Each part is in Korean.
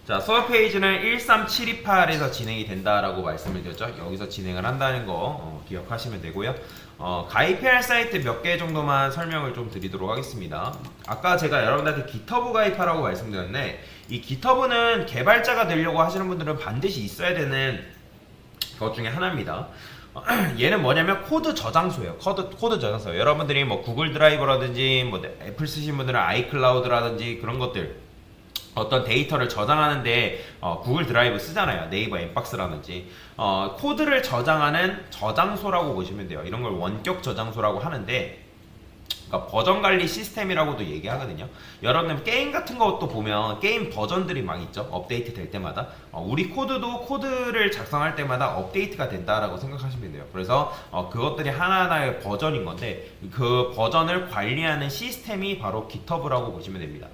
자, 수업 페이지는 13728에서 진행이 된다라고 말씀을 드렸죠. 여기서 진행을 한다는 거 기억하시면 되고요. 가입해야 할 사이트 몇 개 정도만 설명을 좀 드리도록 하겠습니다. 아까 제가 여러분들한테 기터브 가입하라고 말씀드렸는데, 이 기터브는 개발자가 되려고 하시는 분들은 반드시 있어야 되는 것 중에 하나입니다. 얘는 뭐냐면 코드 저장소예요. 코드 저장소. 여러분들이 뭐 구글 드라이버라든지 뭐 애플 쓰신 분들은 아이클라우드라든지 그런 것들, 어떤 데이터를 저장하는데 구글 드라이브 쓰잖아요. 네이버 엠박스라든지 코드를 저장하는 저장소라고 보시면 돼요. 이런 걸 원격 저장소라고 하는데, 그러니까 버전 관리 시스템이라고도 얘기하거든요. 여러분 게임 같은 것도 보면 게임 버전들이 막 있죠. 업데이트 될 때마다 우리 코드도 코드를 작성할 때마다 업데이트가 된다라고 생각하시면 돼요. 그래서 그것들이 하나하나의 버전인 건데, 그 버전을 관리하는 시스템이 바로 GitHub라고 보시면 됩니다.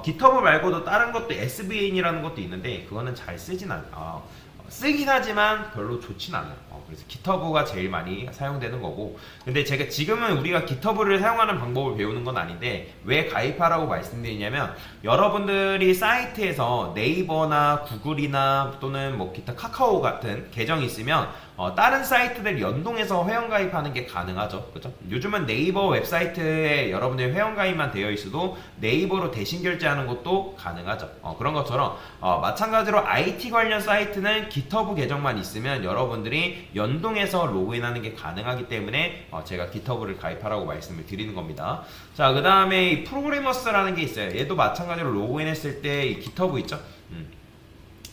GitHub 말고도 다른 것도 SVN이라는 것도 있는데, 그거는 잘 쓰진 않아요. 쓰긴 하지만 별로 좋진 않아요. 그래서 GitHub가 제일 많이 사용되는 거고, 근데 제가 지금은 우리가 GitHub를 사용하는 방법을 배우는 건 아닌데, 왜 가입하라고 말씀드리냐면, 여러분들이 사이트에서 네이버나 구글이나 또는 뭐 기타 카카오 같은 계정이 있으면 다른 사이트들 연동해서 회원 가입하는 게 가능하죠. 그죠? 요즘은 네이버 웹사이트에 여러분들 회원 가입만 되어 있어도 네이버로 대신 결제하는 것도 가능하죠. 그런 것처럼 마찬가지로 IT 관련 사이트는 GitHub 계정만 있으면 여러분들이 연동해서 로그인하는 게 가능하기 때문에 제가 GitHub를 가입하라고 말씀을 드리는 겁니다. 자, 그 다음에 이 프로그래머스라는 게 있어요. 얘도 마찬가지로 로그인했을 때 이 GitHub 있죠?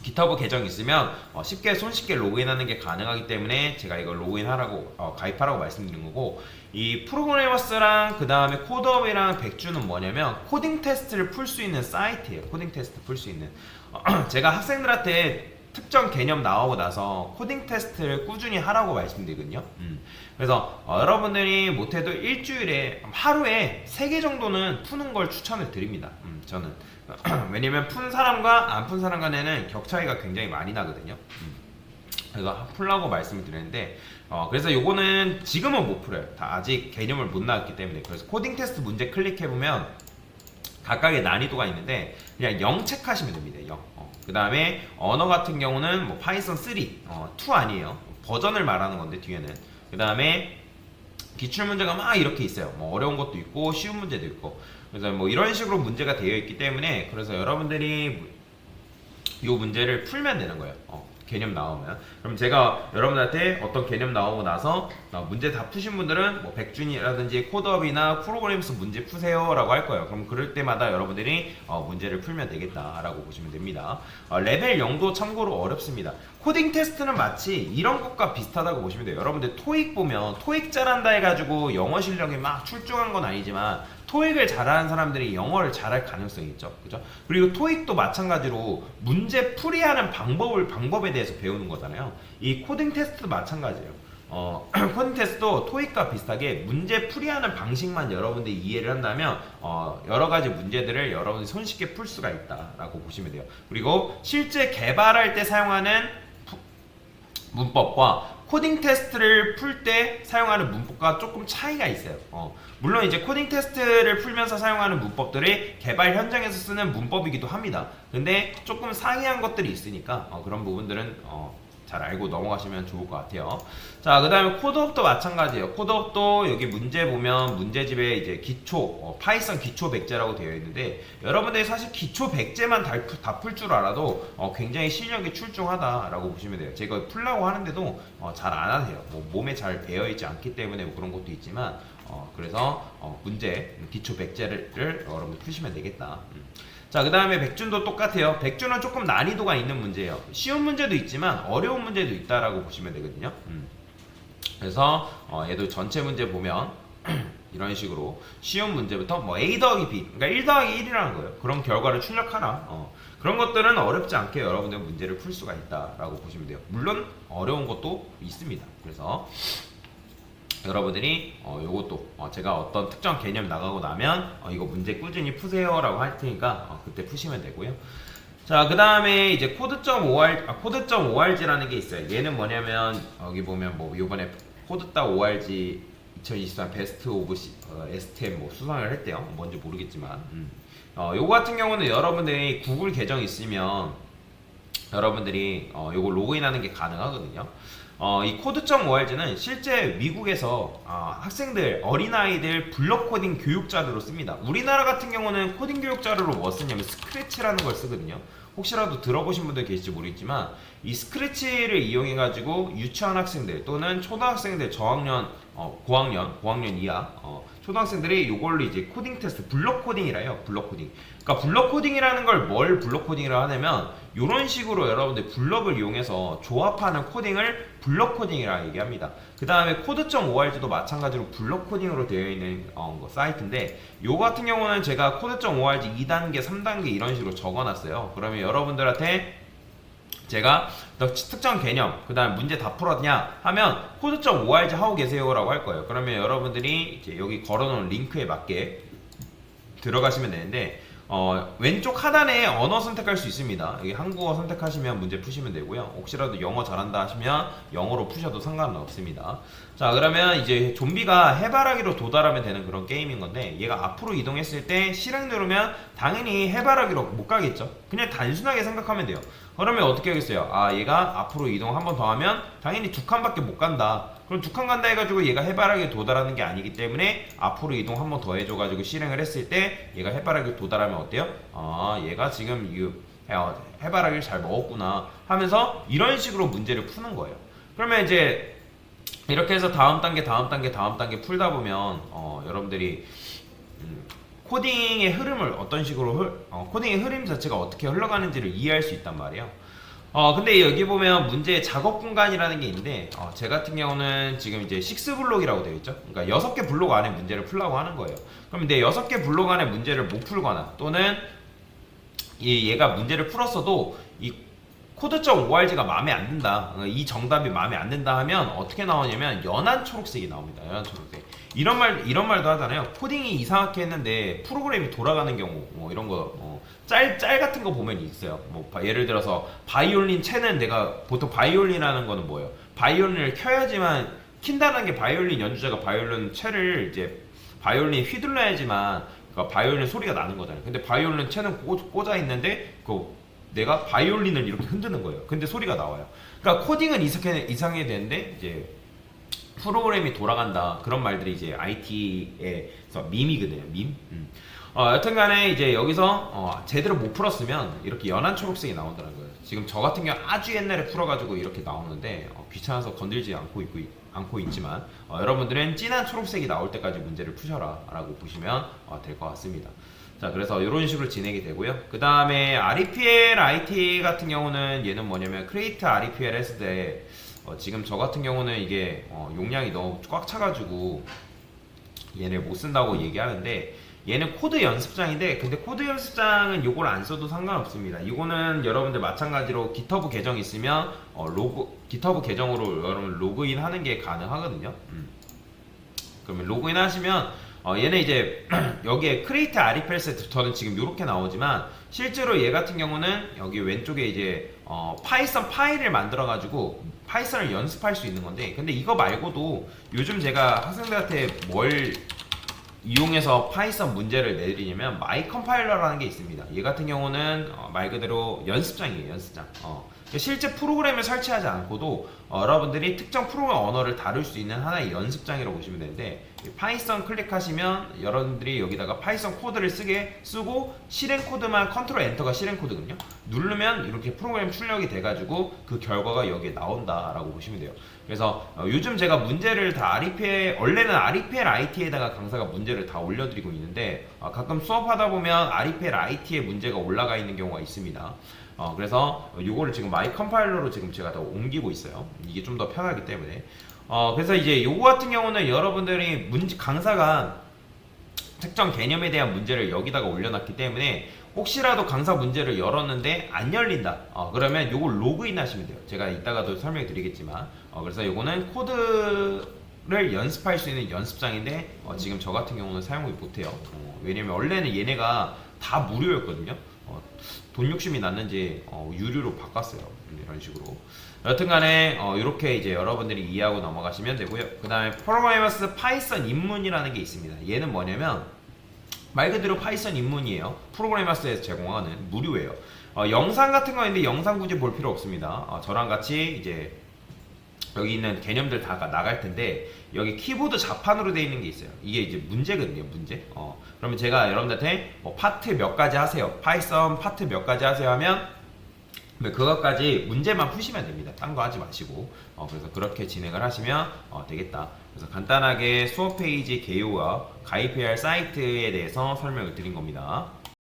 GitHub 계정 있으면 쉽게 손쉽게 로그인하는 게 가능하기 때문에 제가 이걸 로그인하라고 가입하라고 말씀드린 거고, 이 프로그래머스랑 그 다음에 코드업이랑 백주는 뭐냐면 코딩 테스트를 풀 수 있는 사이트예요. 코딩 테스트 풀 수 있는 제가 학생들한테 특정 개념 나오고 나서 코딩 테스트를 꾸준히 하라고 말씀드리거든요. 그래서 여러분들이 못해도 일주일에 하루에 3개 정도는 푸는 걸 추천을 드립니다. 저는 왜냐면 푼 사람과 안 푼 사람 간에는 격 차이가 굉장히 많이 나거든요. 그래서 풀라고 말씀을 드렸는데, 그래서 요거는 지금은 못 풀어요. 다 아직 개념을 못 나왔기 때문에. 그래서 코딩 테스트 문제 클릭해보면 각각의 난이도가 있는데 그냥 0 체크하시면 됩니다. 0. 그 다음에 언어 같은 경우는 뭐 파이썬 3, 2 아니에요. 버전을 말하는 건데 뒤에는. 그 다음에 기출 문제가 막 이렇게 있어요. 뭐 어려운 것도 있고 쉬운 문제도 있고. 그래서 뭐 이런 식으로 문제가 되어 있기 때문에, 그래서 여러분들이 이 문제를 풀면 되는 거예요. 개념 나오면. 그럼 제가 여러분들한테 어떤 개념 나오고 나서 문제 다 푸신 분들은 뭐 백준이라든지 코드업이나 프로그램스 문제 푸세요 라고 할 거예요. 그럼 그럴 때마다 여러분들이 문제를 풀면 되겠다라고 보시면 됩니다. 레벨 0도 참고로 어렵습니다. 코딩 테스트는 마치 이런 것과 비슷하다고 보시면 돼요. 여러분들 토익 보면 토익 잘한다 해가지고 영어 실력이 막 출중한 건 아니지만 토익을 잘하는 사람들이 영어를 잘할 가능성이 있죠. 그죠? 그리고 토익도 마찬가지로 문제 풀이하는 방법에 대해서 배우는 거잖아요. 이 코딩 테스트도 마찬가지예요. 코딩 테스트도 토익과 비슷하게 문제 풀이하는 방식만 여러분들이 이해를 한다면 여러 가지 문제들을 여러분들이 손쉽게 풀 수가 있다라고 보시면 돼요. 그리고 실제 개발할 때 사용하는 문법과 코딩 테스트를 풀 때 사용하는 문법과 조금 차이가 있어요. 물론 이제 코딩 테스트를 풀면서 사용하는 문법들이 개발 현장에서 쓰는 문법이기도 합니다. 근데 조금 상이한 것들이 있으니까 그런 부분들은 잘 알고 넘어가시면 좋을 것 같아요. 자, 그 다음에 코드업도 마찬가지예요. 코드업도 여기 문제 보면 문제집에 이제 기초, 파이썬 기초 백제라고 되어 있는데, 여러분들이 사실 기초 백제만 다 풀 줄 알아도 굉장히 실력이 출중하다라고 보시면 돼요. 제가 풀라고 하는데도 잘 안 하세요. 뭐 몸에 잘 배어있지 않기 때문에 뭐 그런 것도 있지만, 그래서 문제, 기초 백제를 여러분들 푸시면 되겠다. 자, 그 다음에 백준도 똑같아요. 백준은 조금 난이도가 있는 문제예요. 쉬운 문제도 있지만 어려운 문제도 있다라고 보시면 되거든요. 그래서 얘도 전체 문제 보면 이런 식으로 쉬운 문제부터 뭐 A 더하기 B, 그러니까 1 더하기 1이라는 거예요. 그런 결과를 출력하라. 그런 것들은 어렵지 않게 여러분들 문제를 풀 수가 있다라고 보시면 돼요. 물론 어려운 것도 있습니다. 그래서 여러분들이 요것도 제가 어떤 특정 개념 나가고 나면 이거 문제 꾸준히 푸세요 라고 할 테니까 그때 푸시면 되고요. 자, 그 다음에 이제 코드.org라는 게 있어요. 얘는 뭐냐면 여기 보면 뭐 요번에 코드.org 2023 베스트 오브 STM 뭐 수상을 했대요. 뭔지 모르겠지만 요거 같은 경우는 여러분들이 구글 계정 있으면 여러분들이 요거 로그인하는 게 가능하거든요. 이 코드.org는 실제 미국에서 학생들, 어린아이들 블록 코딩 교육 자료로 씁니다. 우리나라 같은 경우는 코딩 교육 자료로 뭐 쓰냐면 스크래치라는 걸 쓰거든요. 혹시라도 들어보신 분들 계실지 모르겠지만 이 스크래치를 이용해 가지고 유치원 학생들 또는 초등학생들 저학년, 고학년 이하 초등학생들이 이걸로 이제 코딩 테스트, 블록 코딩이라 해요. 블록 코딩. 그러니까 블록 코딩이라는 걸 뭘 블록 코딩이라고 하냐면 이런 식으로 여러분들 블럭을 이용해서 조합하는 코딩을 블록 코딩이라고 얘기합니다. 그 다음에 코드.org도 마찬가지로 블록 코딩으로 되어 있는 사이트인데 요 같은 경우는 제가 코드.org 2단계, 3단계 이런 식으로 적어놨어요. 그러면 여러분들한테 제가 특정 개념, 그 다음에 문제 다 풀었냐 하면 코드.org 하고 계세요 라고 할 거예요. 그러면 여러분들이 이제 여기 걸어놓은 링크에 맞게 들어가시면 되는데 왼쪽 하단에 언어 선택할 수 있습니다. 여기 한국어 선택하시면 문제 푸시면 되고요. 혹시라도 영어 잘한다 하시면 영어로 푸셔도 상관은 없습니다. 자, 그러면 이제 좀비가 해바라기로 도달하면 되는 그런 게임인 건데 얘가 앞으로 이동했을 때 실행 누르면 당연히 해바라기로 못 가겠죠. 그냥 단순하게 생각하면 돼요. 그러면 어떻게 하겠어요? 얘가 앞으로 이동 한 번 더 하면 당연히 2칸밖에 못 간다. 그럼 2칸 간다 해가지고 얘가 해바라기에 도달하는 게 아니기 때문에 앞으로 이동 한 번 더 해줘가지고 실행을 했을 때 얘가 해바라기에 도달하면 어때요? 얘가 지금 해바라기를 잘 먹었구나 하면서 이런 식으로 문제를 푸는 거예요. 그러면 이제 이렇게 해서 다음 단계 풀다 보면 여러분들이 코딩의 흐름을 어떤 식으로 코딩의 흐름 자체가 어떻게 흘러가는지를 이해할 수 있단 말이에요. 근데 여기 보면 문제의 작업 공간이라는 게 있는데 제 같은 경우는 지금 이제 6블록이라고 되어 있죠. 그러니까 6개 블록 안에 문제를 풀라고 하는 거예요. 그럼 내 6개 블록 안에 문제를 못 풀거나 또는 얘가 문제를 풀었어도 이 코드.org가 마음에 안 든다, 이 정답이 마음에 안 든다 하면 어떻게 나오냐면 연한 초록색이 나옵니다. 연한 초록색. 이런 말도 하잖아요. 코딩이 이상하게 했는데 프로그램이 돌아가는 경우 이런 거 짤 같은 거 보면 있어요. 예를 들어서 바이올린 채는 내가 보통 바이올린이라는 거는 뭐예요? 바이올린을 켜야지만 킨다는 게 바이올린 연주자가 바이올린 채를 이제 바이올린 휘둘러야지만 그러니까 바이올린 소리가 나는 거잖아요. 근데 바이올린 채는 꽂아 있는데 내가 바이올린을 이렇게 흔드는 거예요. 근데 소리가 나와요. 그러니까 코딩은 이상하게 되는데 이제 프로그램이 돌아간다. 그런 말들이 이제 IT에서 밈이거든요. 밈. 여튼간에 이제 여기서 제대로 못 풀었으면 이렇게 연한 초록색이 나오더라고요. 지금 저 같은 경우 아주 옛날에 풀어가지고 이렇게 나오는데 귀찮아서 건들지 않고 있지만 여러분들은 진한 초록색이 나올 때까지 문제를 푸셔라 라고 보시면 될 것 같습니다. 자, 그래서 이런 식으로 진행이 되고요. 그 다음에 REPL IT 같은 경우는 얘는 뭐냐면 Create REPL 했을 때 지금 저 같은 경우는 이게 용량이 너무 꽉 차가지고 얘를 못 쓴다고 얘기하는데 얘는 코드 연습장인데 근데 코드 연습장은 요걸 안 써도 상관없습니다. 이거는 여러분들 마찬가지로 GitHub 계정 있으면 GitHub 계정으로 여러분 로그인 하는 게 가능하거든요. 그러면 로그인 하시면 얘는 이제 여기에 크리에이트 REPL 세트 저는 지금 이렇게 나오지만 실제로 얘 같은 경우는 여기 왼쪽에 이제 파이썬 파일을 만들어 가지고 파이썬을 연습할 수 있는 건데 근데 이거 말고도 요즘 제가 학생들한테 뭘 이용해서 파이썬 문제를 내드리냐면 마이 컴파일러라는 게 있습니다. 얘 같은 경우는 말 그대로 연습장이에요. 연습장. 실제 프로그램을 설치하지 않고도 여러분들이 특정 프로그램 언어를 다룰 수 있는 하나의 연습장이라고 보시면 되는데 파이썬 클릭하시면 여러분들이 여기다가 파이썬 코드를 쓰고 실행 코드만 컨트롤 엔터가 실행 코드거든요. 누르면 이렇게 프로그램 출력이 돼가지고 그 결과가 여기에 나온다라고 보시면 돼요. 그래서 요즘 제가 문제를 다 REPL 원래는 REPL IT에다가 강사가 문제를 다 올려드리고 있는데 가끔 수업하다 보면 REPL IT에 문제가 올라가 있는 경우가 있습니다. 그래서 요거를 지금 마이 컴파일러로 지금 제가 더 옮기고 있어요. 이게 좀 더 편하기 때문에. 그래서 이제 요거 같은 경우는 여러분들이 강사가 특정 개념에 대한 문제를 여기다가 올려놨기 때문에 혹시라도 강사 문제를 열었는데 안 열린다. 그러면 요걸 로그인 하시면 돼요. 제가 이따가도 설명해 드리겠지만. 그래서 요거는 코드를 연습할 수 있는 연습장인데 지금 저 같은 경우는 사용을 못해요. 왜냐면 원래는 얘네가 다 무료였거든요. 돈 욕심이 났는지 유료로 바꿨어요. 이런 식으로. 여튼간에 이렇게 이제 여러분들이 이해하고 넘어가시면 되고요. 그 다음에 프로그래머스 파이썬 입문이라는 게 있습니다. 얘는 뭐냐면 말 그대로 파이썬 입문이에요. 프로그래머스에서 제공하는 무료예요. 영상 같은 거 있는데 영상 굳이 볼 필요 없습니다. 저랑 같이 이제 여기 있는 개념들 다 나갈 텐데 여기 키보드 자판으로 되어 있는 게 있어요. 이게 이제 문제거든요, 문제. 그러면 제가 여러분들한테 뭐 파트 몇 가지 하세요. 파이썬 파트 몇 가지 하세요 하면 그것까지 문제만 푸시면 됩니다. 딴 거 하지 마시고. 그래서 그렇게 진행을 하시면 되겠다. 그래서 간단하게 수업 페이지 개요와 가입해야 할 사이트에 대해서 설명을 드린 겁니다.